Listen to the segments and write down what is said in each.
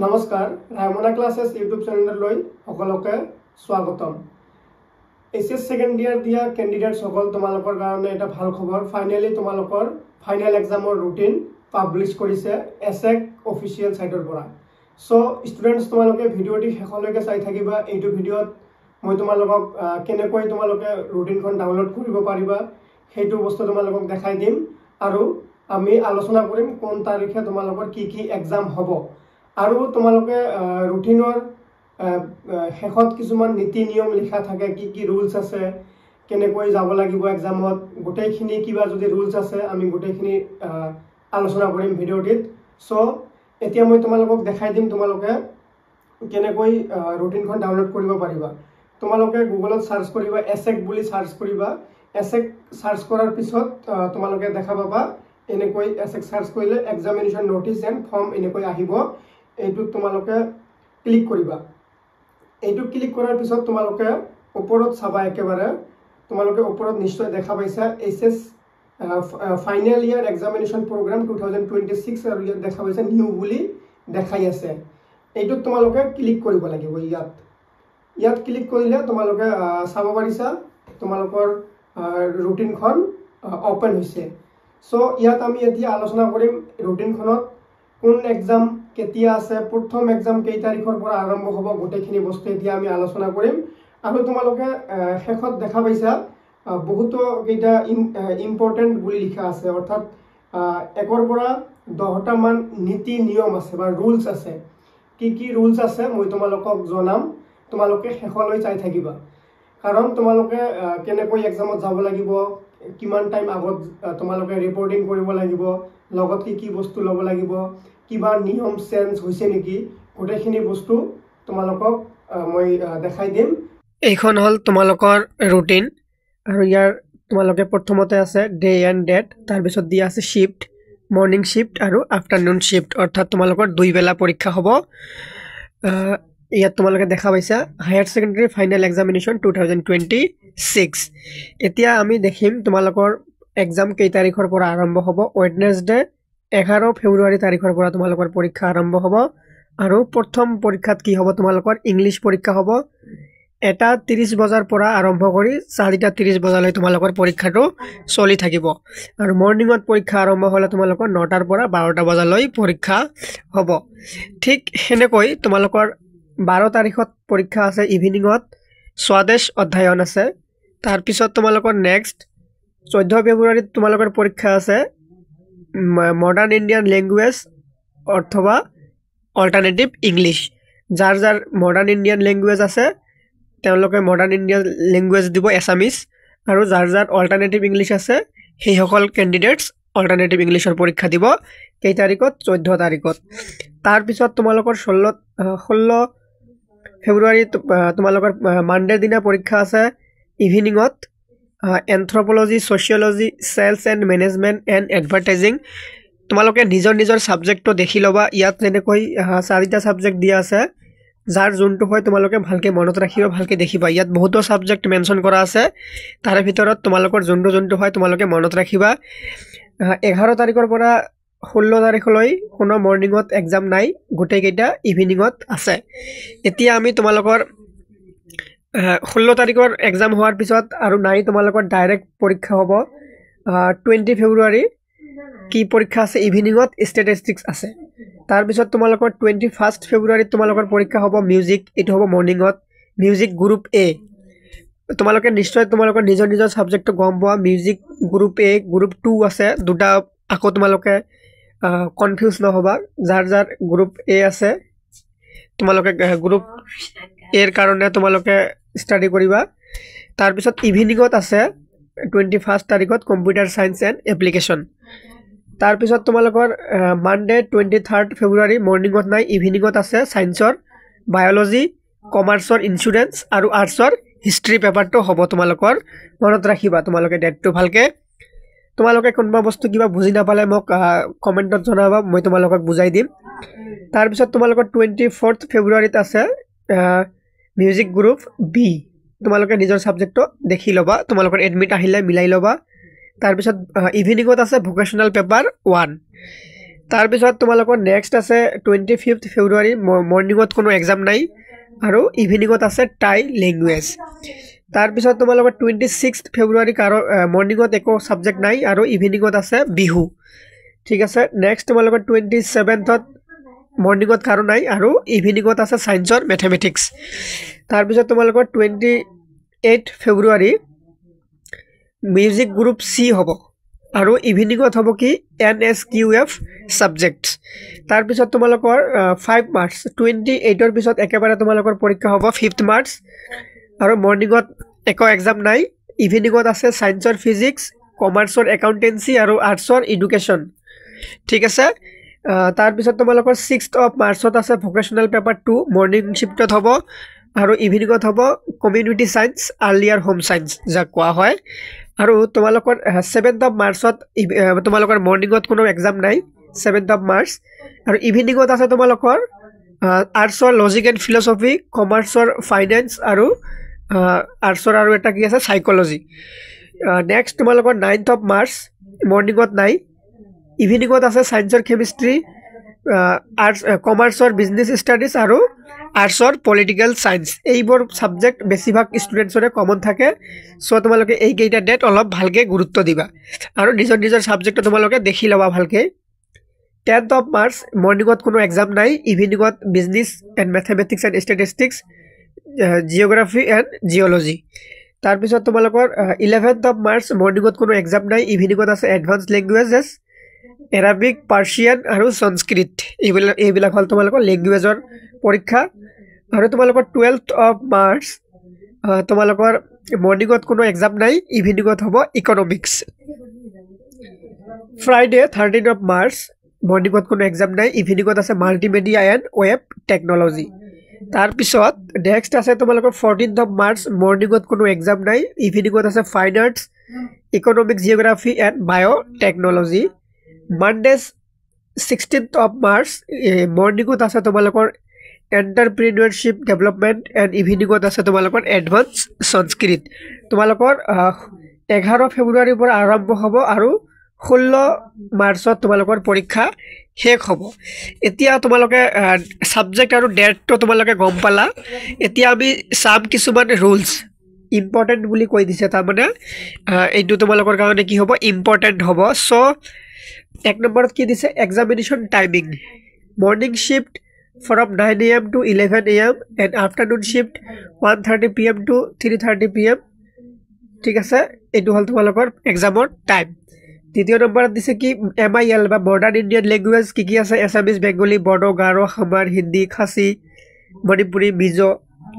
নমস্কাৰ Raimona classes YouTube চেনেললৈ সকলোকে স্বাগতম। এইচএছ সেকেন্ড ইয়াৰ দিয়া কেণ্ডিডেট সকল তোমালোকৰ কাৰণে এটা ভাল খবৰ। ফাইনালি তোমালোকৰ ফাইনেল এক্সামৰ ৰুটিন পাব্লিছ কৰিছে এছেক অফিচিয়েল সাইটৰ পৰা। সো ষ্টুডেন্টস তোমালোকে ভিডিঅ'টি শেষলৈকে চাই থাকিবা। এইটো ভিডিঅ'ত মই তোমালোকক কেনেকৈ তোমালোকে ৰুটিনখন ডাউনলোড কৰিব পাৰিবা সেইটো বস্তু তোমালোকক দেখাই দিম আৰু আমি আলোচনা কৰিম কোন তাৰিখে তোমালোকৰ কি কি এক্সাম হ'ব আৰু তোমালোকে ৰুটিনৰ শেষত কিছুমান নীতি নিয়ম লিখা থাকে কি কি ৰুলছ আছে কেনেকৈ যাব লাগিব এক্সামত গোটেইখিনি কিবা যদি ৰুলছ আছে আমি গোটেইখিনি আলোচনা কৰিম ভিডিঅ'টিত। সো এতিয়া মই তোমালোকক দেখাই দিম তোমালোকে কেনেকৈ ৰুটিনখন ডাউনলোড কৰিব পাৰিবা। তোমালোকে গুগলত সাৰ্চ কৰিবা এছেক বুলি সাৰ্চ কৰিবা। এছেক সাৰ্চ কৰাৰ পিছত তোমালোকে দেখা পাবা এনেকৈ এছেক সাৰ্চ কৰিলে এক্সামিনেশ্যন নোটিছ এণ্ড ফৰ্ম এনেকৈ আহিব। এইটো তোমালোকে ক্লিক কৰিবা। এইটো ক্লিক কৰাৰ পিছত তোমালোকে ওপৰত চাবা একেবাৰে তোমালোকে ওপৰত নিশ্চয় দেখা পাইছা এইচএছ ফাইনেল ইয়াৰ এক্সামিনেশ্যন প্ৰগ্ৰাম 2026 আৰু ইয়াত দেখা পাইছা নিউ বুলি দেখাই আছে। এইটোত তোমালোকে ক্লিক কৰিব লাগিব। ইয়াত ক্লিক কৰিলে তোমালোকে চাব পাৰিছা তোমালোকৰ ৰুটিনখন ওপেন হৈছে। সো ইয়াত আমি এতিয়া আলোচনা কৰিম ৰুটিনখনত কোন এক্সাম কেতিয়া আছে প্ৰথম এক্সাম কেই তাৰিখৰ পৰা আৰম্ভ হ'ব গোটেইখিনি বস্তু এতিয়া আমি আলোচনা কৰিম আৰু তোমালোকে শেষত দেখা পাইছা বহুতো কেইটা ইম্পৰ্টেণ্ট বুলি লিখা আছে অৰ্থাৎ 1ৰ পৰা 10টা মান নীতি নিয়ম আছে বা ৰুলছ আছে। কি কি ৰুলছ আছে মই তোমালোকক জনাম, তোমালোকে শেষলৈ চাই থাকিবা কাৰণ তোমালোকে কেনেকৈ এক্সামত যাব লাগিব কিমান টাইম আগত তোমালোকে ৰিপৰ্টিং কৰিব লাগিব লগত কি কি বস্তু ল'ব লাগিব কিবা নিয়ম চেঞ্জ হৈছে নেকি গোটেইখিনি বস্তু তোমালোকক মই দেখাই দিম। এইখন হ'ল তোমালোকৰ ৰুটিন আৰু ইয়াৰ তোমালোকে প্ৰথমতে আছে ডে এণ্ড ডেট, তাৰপিছত দিয়া আছে শিফ্ট মৰ্নিং শিফ্ট আৰু আফটাৰনুন শিফ্ট অৰ্থাৎ তোমালোকৰ 2 বেলা পৰীক্ষা হ'ব। ইয়াত তোমালোকে দেখা পাইছা হায়াৰ ছেকেণ্ডাৰী ফাইনেল এক্সামিনেশ্যন 2026। এতিয়া আমি দেখিম তোমালোকৰ এক্সাম কেই তাৰিখৰ পৰা আৰম্ভ হ'ব। ৱেডনেছডে 11 ফেব্ৰুৱাৰী তাৰিখৰ পৰা তোমালোকৰ পৰীক্ষা আৰম্ভ হ'ব আৰু প্ৰথম পৰীক্ষাত কি হ'ব তোমালোকৰ ইংলিছ পৰীক্ষা হ'ব। 1:30 বজাৰ পৰা আৰম্ভ কৰি 4:30 বজালৈ তোমালোকৰ পৰীক্ষাটো চলি থাকিব আৰু মৰ্নিঙত পৰীক্ষা আৰম্ভ হ'লে তোমালোকৰ 9টাৰ পৰা 12টা বজালৈ পৰীক্ষা হ'ব। ঠিক সেনেকৈ তোমালোকৰ 12 তাৰিখত পৰীক্ষা আছে ইভিনিঙত স্বদেশ অধ্যয়ন আছে। তাৰপিছত তোমালোকৰ নেক্সট 14 ফেব্ৰুৱাৰীত তোমালোকৰ পৰীক্ষা আছে মডাৰ্ণ ইণ্ডিয়ান লেংগুৱেজ অথবা অল্টাৰনেটিভ ইংলিছ। যাৰ মডাৰ্ণ ইণ্ডিয়ান লেংগুৱেজ আছে তেওঁলোকে মডাৰ্ণ ইণ্ডিয়ান লেংগুৱেজ দিব এছামিজ আৰু যাৰ অল্টাৰনেটিভ ইংলিছ আছে সেইসকল কেণ্ডিডেটছ অল্টাৰনেটিভ ইংলিছৰ পৰীক্ষা দিব কেই তাৰিখত 14 তাৰিখত। তাৰপিছত তোমালোকৰ 16 ফেব্ৰুৱাৰীত তোমালোকৰ মানডেৰ দিনা পৰীক্ষা আছে ইভিনিঙত anthropology sociology cells and management and advertising. তোমালোকে নিজৰ ছাবজেক্টটো দেখি ল'বা। ইয়াত যেনেকৈ 4টা ছাবজেক্ট দিয়া আছে যাৰ যোনটো হয় তোমালোকে ভালকৈ মনত ৰাখিবা ভালকৈ দেখিবা। ইয়াত বহুতো ছাবজেক্ট মেনশ্যন কৰা আছে তাৰে ভিতৰত তোমালোকৰ যোনটো হয় তোমালোকে মনত ৰাখিবা। 11 তাৰিখৰ পৰা 16 তাৰিখলৈ কোনো মৰ্নিঙত এক্সাম নাই, গোটেইকেইটা ইভিনিঙত আছে। এতিয়া আমি তোমালোকৰ 16 তাৰিখৰ এক্সাম হোৱাৰ পিছত আৰু নাই তোমালোকৰ ডাইৰেক্ট পৰীক্ষা হ'ব 20 ফেব্ৰুৱাৰী কি পৰীক্ষা আছে ইভিনিঙত ষ্টেটিষ্টিক্স আছে। তাৰপিছত তোমালোকৰ 21 ফেব্ৰুৱাৰীত তোমালোকৰ পৰীক্ষা হ'ব মিউজিক, এইটো হ'ব মৰ্নিঙত মিউজিক গ্ৰুপ এ। তোমালোকে নিশ্চয় তোমালোকৰ নিজৰ ছাবজেক্টটো গম পোৱা মিউজিক গ্ৰুপ এ গ্ৰুপ 2 আছে দুটা, আকৌ তোমালোকে কনফিউজ নহ'বা। যাৰ গ্ৰুপ এ আছে তোমালোকে গ্ৰুপ এৰ কাৰণে তোমালোকে ষ্টাডি কৰিবা। তাৰপিছত ইভিনিঙত আছে 21 তাৰিখত কম্পিউটাৰ ছায়েন্স এণ্ড এপ্লিকেশ্যন। তাৰপিছত তোমালোকৰ মানডে 23 ফেব্ৰুৱাৰী মৰ্নিঙত নাই ইভিনিঙত আছে ছায়েন্সৰ বায়'লজি কমাৰ্চৰ ইঞ্চুৰেঞ্চ আৰু আৰ্টছৰ হিষ্ট্ৰী পেপাৰটো হ'ব। তোমালোকৰ মনত ৰাখিবা তোমালোকে ডেটটো ভালকৈ। তোমালোকে কোনোবা বস্তু কিবা বুজি নাপালে মোক কমেণ্টত জনাবা, মই তোমালোকক বুজাই দিম। তাৰপিছত তোমালোকৰ 24 ফেব্ৰুৱাৰীত আছে মিউজিক গ্ৰুপ বি। তোমালোকে নিজৰ ছাবজেক্টটো দেখি ল'বা, তোমালোকৰ এডমিট আহিলে মিলাই ল'বা। তাৰপিছত ইভিনিঙত আছে ভোকেশ্যনেল পেপাৰ 1। তাৰ পিছত তোমালোকৰ নেক্সট আছে 25 ফেব্ৰুৱাৰী মৰ্নিঙত কোনো এক্সাম নাই আৰু ইভিনিঙত আছে টাই লেংগুৱেজ তাৰ পিছত তোমালোকৰ 26 ফেব্ৰুৱাৰী মৰ্নিঙত একো সাবজেক্ট নাই আৰু ইভিনিঙত আছে বিহু ঠিক আছে নেক্সট তোমালোকৰ 27ত মৰ্নিঙত কাৰো নাই আৰু ইভিনিঙত আছে সায়েন্সৰ ম্যাথমেটিক্স তাৰ পিছত তোমালোকৰ 28 ফেব্ৰুৱাৰী মিউজিক গ্ৰুপ সি হ'ব আৰু ইভিনিঙত হ'ব কি NSQF সাবজেক্টস তাৰ পিছত তোমালোকৰ 5 মাৰ্চ 28ৰ পিছত একেবাৰে তোমালোকৰ পৰীক্ষা হ'ব 5th মাৰ্চ আৰু মৰ্নিঙত একো এক্সাম নাই ইভিনিঙত আছে সায়েন্সৰ ফিজিক্স কমাৰ্চৰ একাউন্টেন্সি আৰু আৰ্টছৰ এডুকেশ্যন ঠিক আছে তাৰ পিছত তোমালোকৰ 6th অফ মাৰ্চত আছে ভোকেশনাল পেপাৰ 2 মৰ্নিং শিফটত হ'ব আৰু ইভিনিঙত হ'ব community science earlier home science যাক কোৱা হয় আৰু তোমালোকৰ 7th অফ মাৰ্চত তোমালোকৰ মৰ্নিঙত কোনো এক্সাম নাই 7th অফ মাৰ্চ আৰু ইভিনিঙত আছে তোমালোকৰ আৰ্টছৰ লজিক এণ্ড ফিলচফি কমাৰ্চৰ ফাইনেন্স আৰু আৰ্টছৰ আৰু এটা কি আছে সাইকোলজি নেক্সট তোমালোকৰ 9th অফ মাৰ্চ মৰ্নিঙত নাই ইভিনিঙত আছে সায়েন্সৰ কেমিষ্ট্ৰি আৰ্টছ কমাৰ্চৰ বিজনেছ ষ্টাডিজ আৰু আৰ্টছৰ পলিটিক্যাল সায়েন্স এইবোৰ সাবজেক্ট বেছিভাগ ষ্টুডেণ্টছৰে কমন থাকে সো তোমালোকে এই কেইটা ডেট অলপ ভালকৈ গুৰুত্ব দিবা আৰু নিজৰ নিজৰ সাবজেক্ট তোমালোকে দেখি লবা ভালকৈ 10th অফ মাৰ্চ মৰ্নিঙত কোনো এক্সাম নাই ইভিনিঙত business and mathematics and statistics geography and geology তাৰপিছত তোমালোকৰ 11th অফ মাৰ্চ মৰ্নিঙত কোনো এক্সাম নাই ইভিনিঙত আছে এডভান্স লেংগুৱেজেছ এৰাবিক পাৰ্চিয়ান আৰু সংস্কৃত এইবিলাক হ'ল তোমালোকৰ লেংগুৱেজৰ পৰীক্ষা আৰু তোমালোকৰ 12th অফ মাৰ্চ তোমালোকৰ মৰ্নিঙত কোনো এক্সাম নাই ইভিনিঙত হ'ব economics Friday 13th of March মৰ্নিঙত কোনো এক্সাম নাই ইভিনিঙত আছে মাল্টিমিডিয়া এণ্ড ৱেব টেকনলজি তাৰ পিছত নেক্সট আছে তোমালোকৰ 14th অফ মাৰ্চ মৰ্নিঙত কোনো এক্সাম নাই ইভিনিঙত আছে fine arts economics geography and biotechnology Monday 16th of March মৰ্নিঙত আছে তোমালোকৰ এণ্টাৰপ্ৰিনিয়ৰশ্বিপ ডেভেলপমেণ্ট এণ্ড ইভিনিঙত আছে তোমালোকৰ এডভান্স সংস্কৃত তোমালোকৰ 11 ফেব্ৰুৱাৰীৰ পৰা আৰম্ভ হ'ব আৰু 16 মাৰ্চত তোমালোকৰ পৰীক্ষা শেষ হ'ব এতিয়া তোমালোকে সাবজেক্ট আৰু ডেটটো তোমালোকে গম পালা এতিয়া আমি সাম কিছুমান ৰুলছ ইম্পৰ্টেণ্ট বুলি কৈ দিছে তাৰমানে এইটো তোমালোকৰ কাৰণে কি হ'ব ইম্পৰ্টেণ্ট হ'ব সো এক নম্বৰত কি দিছে examination timing morning shift from 9 AM to 11 AM and afternoon shift 1:30 PM to 3:30 PM ঠিক আছে এটো হল তোমালোকৰ এক্সামৰ টাইম দ্বিতীয় নম্বৰত দিছে কি MIL বা মডাৰ্ন ইণ্ডিয়ান ল্যাঙ্গুৱেজ কি আছে আসামিজ বেঙ্গলী বড়ো গাৰো খামাৰ হিন্দী খাসী মণিপুৰী মিজো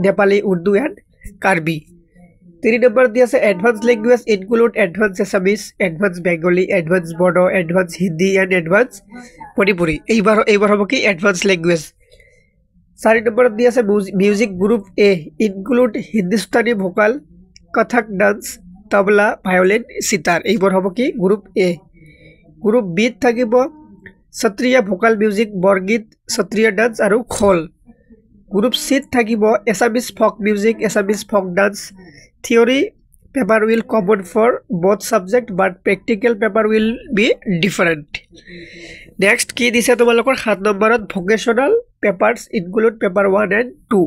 নেপালী উৰ্দু এণ্ড কাৰ্বি 3 নম্বৰ দি আছে advance language include advance Assamese advance Bengali advance Bodo advance Hindi and advance Manipuri এইবাৰ হ'ব কি এডভান্স ল্যাঙ্গুৱেজ 4 নম্বৰ দি আছে music group A include Hindustani vocal Kathak dance tabla violin sitar এইবাৰ হ'ব কি গ্ৰুপ এ গ্ৰুপ বি থাকিব Sattriya vocal music Borgeet Sattriya dance আৰু খোল গ্ৰুপ সি থাকিব Assamese folk music Assamese folk dance theory paper will common for both subject but practical paper will be different next কি দিছে তোমালোকৰ 7 নম্বৰত vocational papers include paper 1 and 2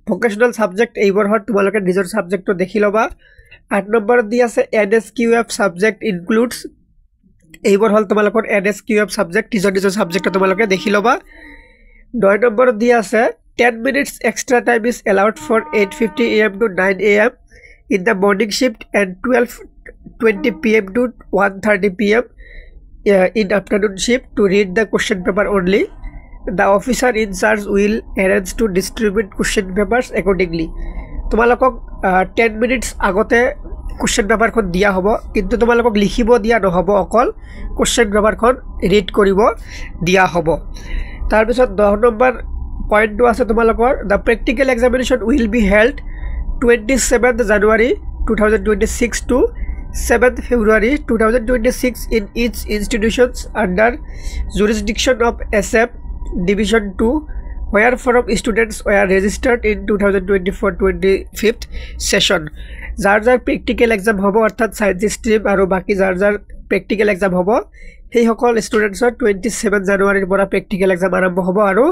vocational subject এইবাৰ হত তোমালোকে নিজৰ সাবজেক্টটো দেখি লবা 8 নম্বৰত দি আছে NSQF সাবজেক্ট ইনক্লুডস এইবাৰ হল তোমালোকৰ NSQF সাবজেক্ট নিজৰ সাবজেক্ট তোমালোকে দেখি লবা 9 নম্বৰত দি আছে 10 minutes extra time is allowed for 8:50 AM to 9 AM in the morning shift and 12:20 PM to 1:30 PM in afternoon shift to read the question paper only. The officer in charge will arrange to distribute question papers accordingly. তোমালোকক 10 minutes আগতে question paper খন দিয়া হ'ব কিন্তু তোমালোকক লিখিব দিয়া নহব অকল question paper খন ৰিড কৰিব দিয়া হ'ব তাৰ পিছত 10 নম্বৰ পইণ্টটো আছে তোমালোকৰ the practical examination will be held 27th January 2026 to 7th February 2026 in each institutions under jurisdiction of SF Division 2 wherefrom students were registered in 2024-25 session. যাৰ প্ৰেক্টিকেল এক্সাম হ'ব অৰ্থাৎ সায়েন্স ষ্ট্ৰীম আৰু বাকি যাৰ প্ৰেক্টিকেল এক্সাম হ'ব সেই সকল ষ্টুডেন্টছৰ 27 জানুৱাৰীৰ পৰা প্ৰেক্টিকেল এক্সাম আৰম্ভ হ'ব আৰু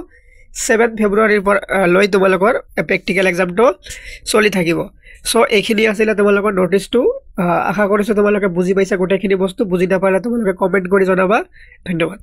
7 ফেব্ৰুৱাৰীৰ পৰা লৈ তোমালোকৰ প্ৰেক্টিকেল এক্সামটো চলি থাকিব সো এইখিনি আছিল তোমালোকৰ নোটিছটো আশা কৰিছো তোমালোকে বুজি পাইছা গোটেইখিনি বস্তু বুজি নাপালে তোমালোকে কমেন্ট কৰি জনাবা ধন্যবাদ